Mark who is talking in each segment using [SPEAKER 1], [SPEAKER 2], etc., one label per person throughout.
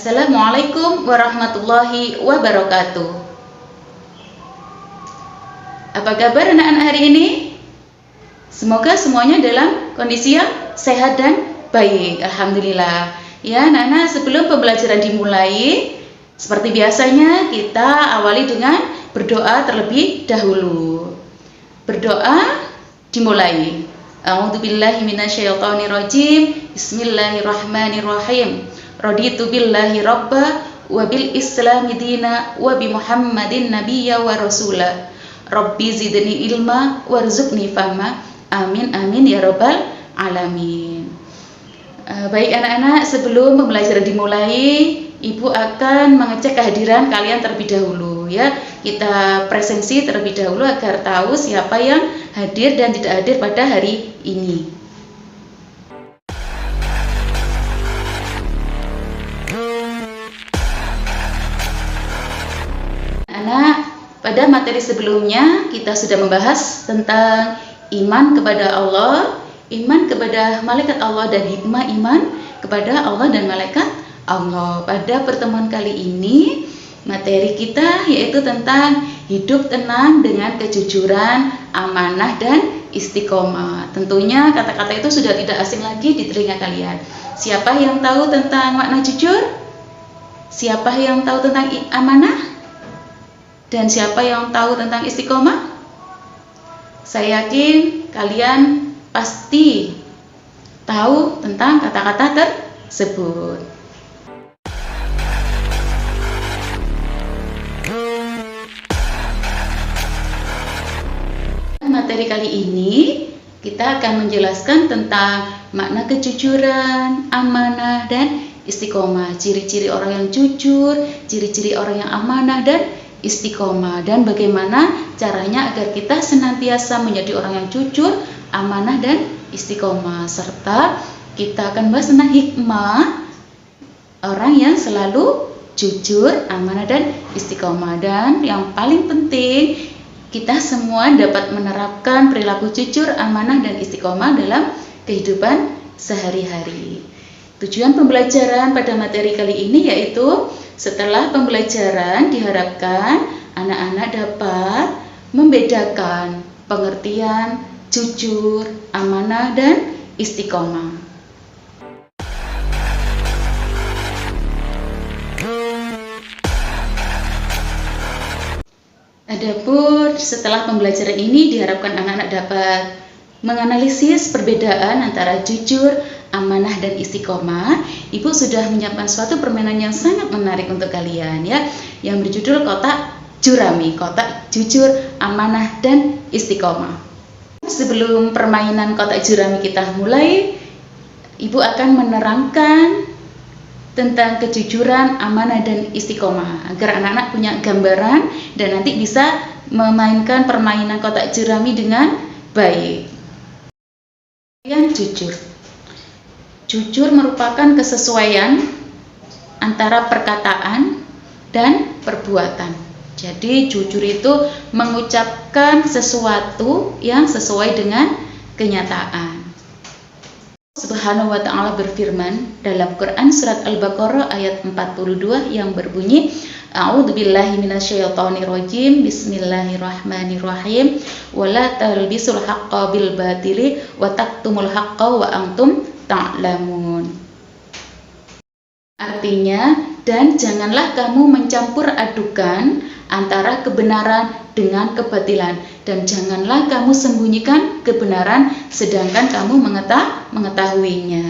[SPEAKER 1] Assalamualaikum warahmatullahi wabarakatuh. Apa kabar anak-anak hari ini? Semoga semuanya dalam kondisi yang sehat dan baik. Alhamdulillah. Ya, anak-anak, sebelum pembelajaran dimulai, seperti biasanya kita awali dengan berdoa terlebih dahulu. Berdoa dimulai. A'udzubillahi minasyaitonirrajim. Bismillahirrahmanirrahim. Raditu billahi rabba wa bil islami dina wa bi Muhammadin nabiyya wa rasula. Rabbi zidni ilma warzuqni fahma. Amin amin ya rabbal alamin. Baik anak-anak, sebelum pembelajaran dimulai, Ibu akan mengecek kehadiran kalian terlebih dahulu ya. Kita presensi terlebih dahulu agar tahu siapa yang hadir dan tidak hadir pada hari ini. Pada materi sebelumnya kita sudah membahas tentang iman kepada Allah, iman kepada malaikat Allah, dan hikmah iman kepada Allah dan malaikat Allah. Pada pertemuan kali ini materi kita yaitu tentang hidup tenang dengan kejujuran, amanah, dan istiqomah. Tentunya kata-kata itu sudah tidak asing lagi di telinga kalian. Siapa yang tahu tentang makna jujur? Siapa yang tahu tentang amanah? Dan siapa yang tahu tentang istiqomah? Saya yakin kalian pasti tahu tentang kata-kata tersebut. Materi kali ini kita akan menjelaskan tentang makna kejujuran, amanah, dan istiqomah. Ciri-ciri orang yang jujur, ciri-ciri orang yang amanah dan istiqomah, dan bagaimana caranya agar kita senantiasa menjadi orang yang jujur, amanah, dan istiqomah. Serta kita akan bahas tentang hikmah orang yang selalu jujur, amanah, dan istiqomah. Dan yang paling penting, kita semua dapat menerapkan perilaku jujur, amanah, dan istiqomah dalam kehidupan sehari-hari. Tujuan pembelajaran pada materi kali ini yaitu setelah pembelajaran diharapkan anak-anak dapat membedakan pengertian jujur, amanah, dan istiqomah. Adapun setelah pembelajaran ini diharapkan anak-anak dapat menganalisis perbedaan antara jujur, amanah, dan istiqomah. Ibu sudah menyiapkan suatu permainan yang sangat menarik untuk kalian ya, yang berjudul kotak jurami, kotak jujur, amanah, dan istiqomah. Sebelum permainan kotak jurami kita mulai, Ibu akan menerangkan tentang kejujuran, amanah, dan istiqomah agar anak-anak punya gambaran dan nanti bisa memainkan permainan kotak jurami dengan baik. Yang jujur. Jujur merupakan kesesuaian antara perkataan dan perbuatan. Jadi jujur itu mengucapkan sesuatu yang sesuai dengan kenyataan. Subhanahu wa ta'ala berfirman dalam Quran surat Al-Baqarah ayat 42 yang berbunyi, A'udzubillahi minasyaitonirrajim. Bismillahirrahmanirrahim. Wala talbisul haqqa bil batili wa taktumul haqqa wa antum ta'lamun. Artinya, dan janganlah kamu mencampur adukan antara kebenaran dengan kebatilan, dan janganlah kamu sembunyikan kebenaran sedangkan kamu mengetahuinya.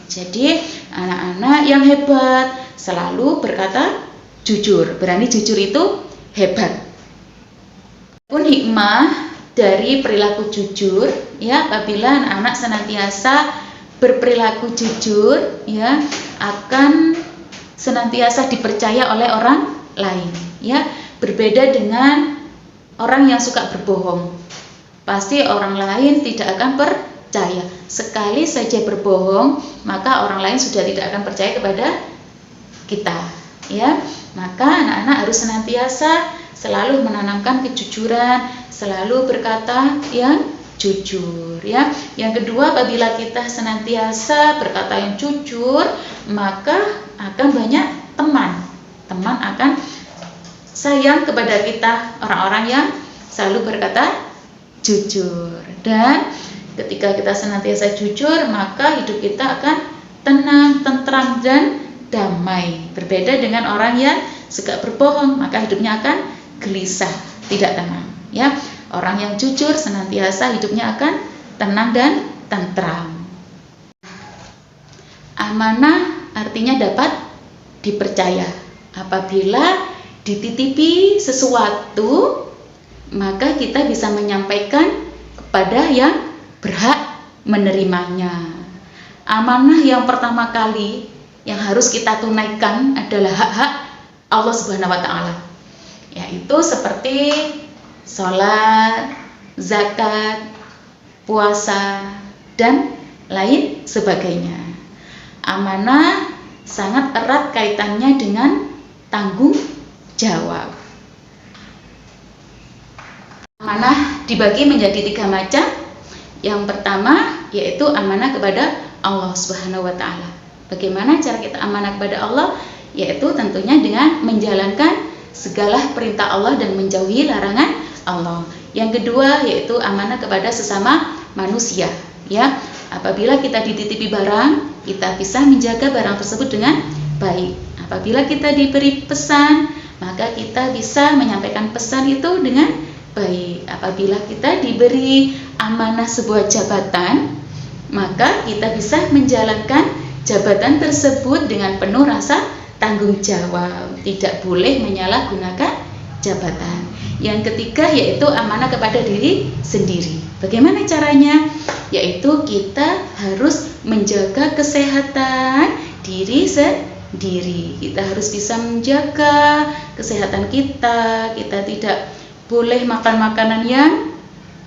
[SPEAKER 1] Jadi anak-anak yang hebat selalu berkata jujur, berani jujur itu hebat. Pun hikmah dari perilaku jujur ya, apabila anak-anak senantiasa berperilaku jujur ya, akan senantiasa dipercaya oleh orang lain ya. Berbeda dengan orang yang suka berbohong, pasti orang lain tidak akan percaya. Sekali saja berbohong, maka orang lain sudah tidak akan percaya kepada kita ya. Maka anak-anak harus senantiasa selalu menanamkan kejujuran, selalu berkata yang jujur ya. Yang kedua, apabila kita senantiasa berkata yang jujur, maka akan banyak teman. Teman akan sayang kepada kita, orang-orang yang selalu berkata jujur. Dan ketika kita senantiasa jujur, maka hidup kita akan tenang, tentram, dan damai. Berbeda dengan orang yang suka berbohong, maka hidupnya akan gelisah, tidak tenang. Ya, orang yang jujur senantiasa hidupnya akan tenang dan tentram. Amanah artinya dapat dipercaya. Apabila dititipi sesuatu, maka kita bisa menyampaikan kepada yang berhak menerimanya. Amanah yang pertama kali yang harus kita tunaikan adalah hak-hak Allah Subhanahu wa Ta'ala, yaitu seperti sholat, zakat, puasa, dan lain sebagainya. Amanah sangat erat kaitannya dengan tanggung jawab. Amanah dibagi menjadi 3 macam. Yang pertama yaitu amanah kepada Allah Subhanahu wa Ta'ala. Bagaimana cara kita amanah kepada Allah? Yaitu tentunya dengan menjalankan segala perintah Allah dan menjauhi larangan Allah. Yang kedua yaitu amanah kepada sesama manusia. Ya, apabila kita dititipi barang, kita bisa menjaga barang tersebut dengan baik. Apabila kita diberi pesan, maka kita bisa menyampaikan pesan itu dengan baik. Apabila kita diberi amanah sebuah jabatan, maka kita bisa menjalankan jabatan tersebut dengan penuh rasa tanggung jawab. Tidak boleh menyalahgunakan jabatan. Yang ketiga yaitu amanah kepada diri sendiri. Bagaimana caranya? Yaitu kita harus menjaga kesehatan diri sendiri. Kita harus bisa menjaga kesehatan kita. Kita tidak boleh makan makanan yang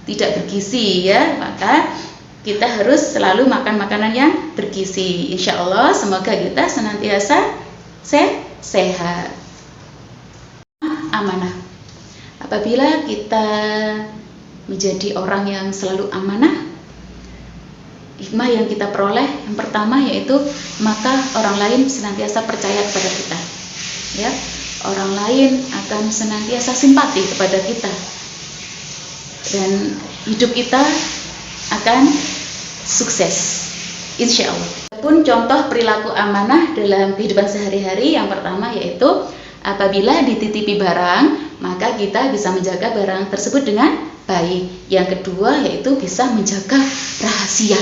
[SPEAKER 1] tidak bergizi, ya. Maka kita harus selalu makan makanan yang bergizi. Insya Allah semoga kita senantiasa sehat. Amanah. Apabila kita menjadi orang yang selalu amanah, hikmah yang kita peroleh yang pertama yaitu maka orang lain senantiasa percaya kepada kita. Ya, orang lain akan senantiasa simpati kepada kita. Dan hidup kita akan sukses, insya Allah. Pun contoh perilaku amanah dalam kehidupan sehari-hari yang pertama yaitu apabila dititipi barang, maka kita bisa menjaga barang tersebut dengan baik. Yang kedua yaitu bisa menjaga rahasia.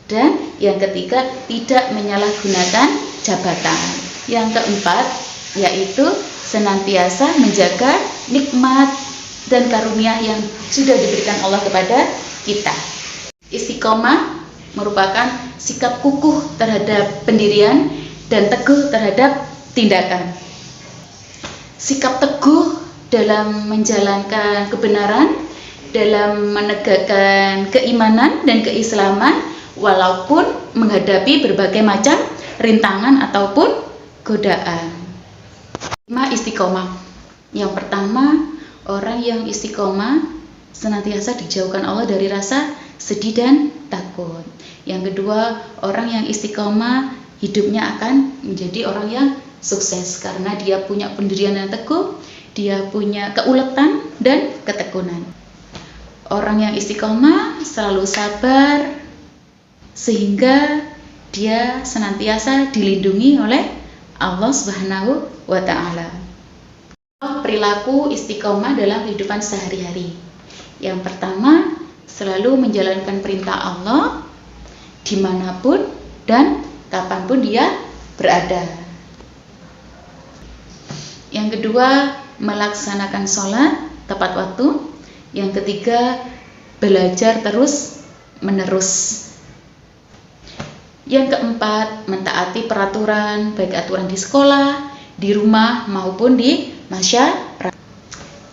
[SPEAKER 1] Dan yang ketiga tidak menyalahgunakan jabatan. Yang keempat yaitu senantiasa menjaga nikmat dan karunia yang sudah diberikan Allah kepada kita. Istiqomah merupakan sikap kukuh terhadap pendirian dan teguh terhadap tindakan. Sikap teguh dalam menjalankan kebenaran, dalam menegakkan keimanan dan keislaman, walaupun menghadapi berbagai macam rintangan ataupun godaan. Istiqomah. Yang pertama, orang yang istiqomah senantiasa dijauhkan Allah dari rasa sedih dan takut. Yang kedua, orang yang istiqomah hidupnya akan menjadi orang yang sukses karena dia punya pendirian yang teguh, dia punya keuletan dan ketekunan. Orang yang istiqomah selalu sabar sehingga dia senantiasa dilindungi oleh Allah Subhanahu wa Ta'ala. Perilaku istiqomah dalam kehidupan sehari-hari. Yang pertama, selalu menjalankan perintah Allah dimanapun dan kapanpun dia berada. Yang kedua, melaksanakan sholat tepat waktu. Yang ketiga, belajar terus menerus. Yang keempat, mentaati peraturan, baik aturan di sekolah, di rumah maupun di masyarakat.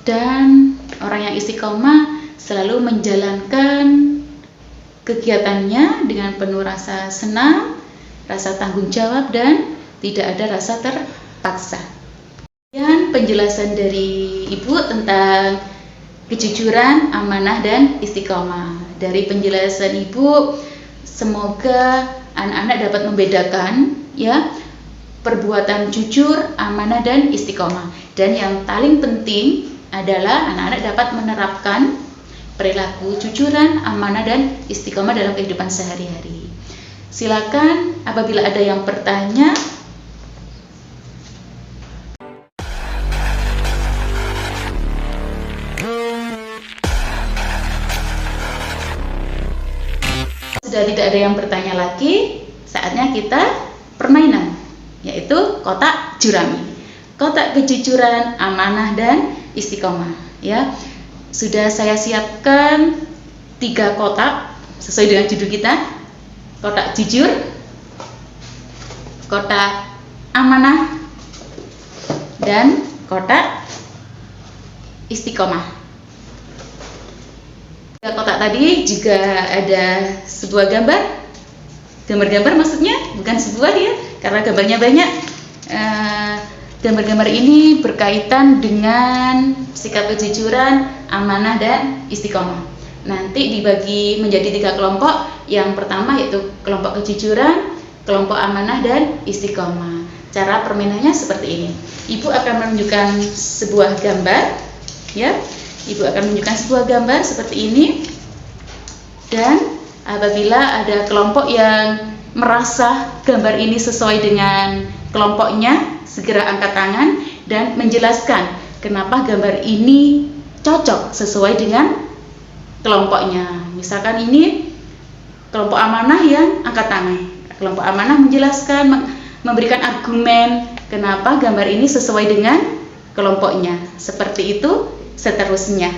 [SPEAKER 1] Dan orang yang istiqomah selalu menjalankan kegiatannya dengan penuh rasa senang, rasa tanggung jawab, dan tidak ada rasa terpaksa. Dan penjelasan dari Ibu tentang kejujuran, amanah, dan istiqomah. Dari penjelasan Ibu, semoga anak-anak dapat membedakan ya perbuatan jujur, amanah, dan istiqomah. Dan yang paling penting adalah anak-anak dapat menerapkan perilaku jujuran, amanah, dan istiqomah dalam kehidupan sehari-hari. Silakan apabila ada yang bertanya. Sudah tidak ada yang bertanya lagi, saatnya kita permainan, yaitu kotak jurami. Kotak kejujuran, amanah, dan istiqomah. Ya, sudah saya siapkan 3 kotak sesuai dengan judul kita. Kotak jujur, kotak amanah, dan kotak istiqomah. 3 kotak tadi juga ada sebuah gambar maksudnya, bukan sebuah ya, karena gambarnya banyak. Gambar-gambar ini berkaitan dengan sikap kejujuran, amanah, dan istiqomah. Nanti dibagi menjadi 3 kelompok. Yang pertama yaitu kelompok kejujuran, kelompok amanah, dan istiqomah. Cara permainannya seperti ini. Ibu akan menunjukkan sebuah gambar, ya. Ibu akan menunjukkan sebuah gambar seperti ini. Dan apabila ada kelompok yang merasa gambar ini sesuai dengan kelompoknya, segera angkat tangan dan menjelaskan kenapa gambar ini cocok sesuai dengan kelompoknya. Misalkan ini kelompok amanah yang angkat tangan. Kelompok amanah menjelaskan, memberikan argumen kenapa gambar ini sesuai dengan kelompoknya. Seperti itu seterusnya.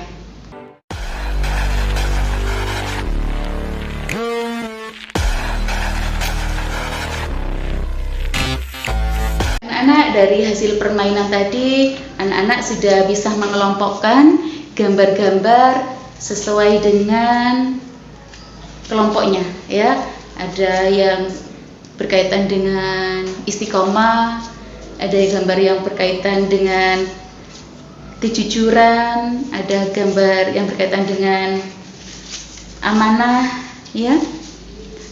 [SPEAKER 1] Anak-anak, dari hasil permainan tadi, anak-anak sudah bisa mengelompokkan gambar-gambar sesuai dengan kelompoknya, ya. Ada yang berkaitan dengan istiqomah, ada gambar yang berkaitan dengan kejujuran, ada gambar yang berkaitan dengan amanah, ya.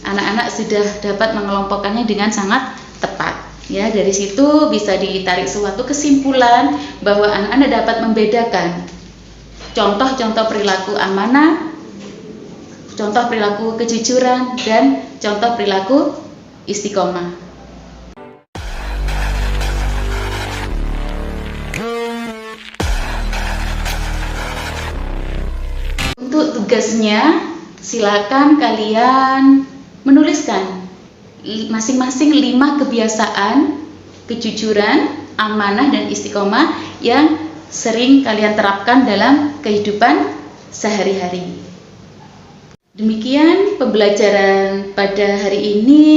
[SPEAKER 1] Anak-anak sudah dapat mengelompokkannya dengan sangat tepat. Ya, dari situ bisa ditarik suatu kesimpulan bahwa anak-anak dapat membedakan contoh-contoh perilaku amanah, contoh perilaku kejujuran, dan contoh perilaku istiqomah. Untuk tugasnya, silakan kalian menuliskan masing-masing 5 kebiasaan kejujuran, amanah, dan istiqomah yang sering kalian terapkan dalam kehidupan sehari-hari. Demikian pembelajaran pada hari ini.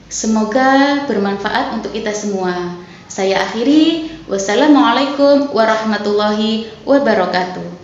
[SPEAKER 1] Semoga bermanfaat untuk kita semua. Saya akhiri. Wassalamualaikum warahmatullahi wabarakatuh.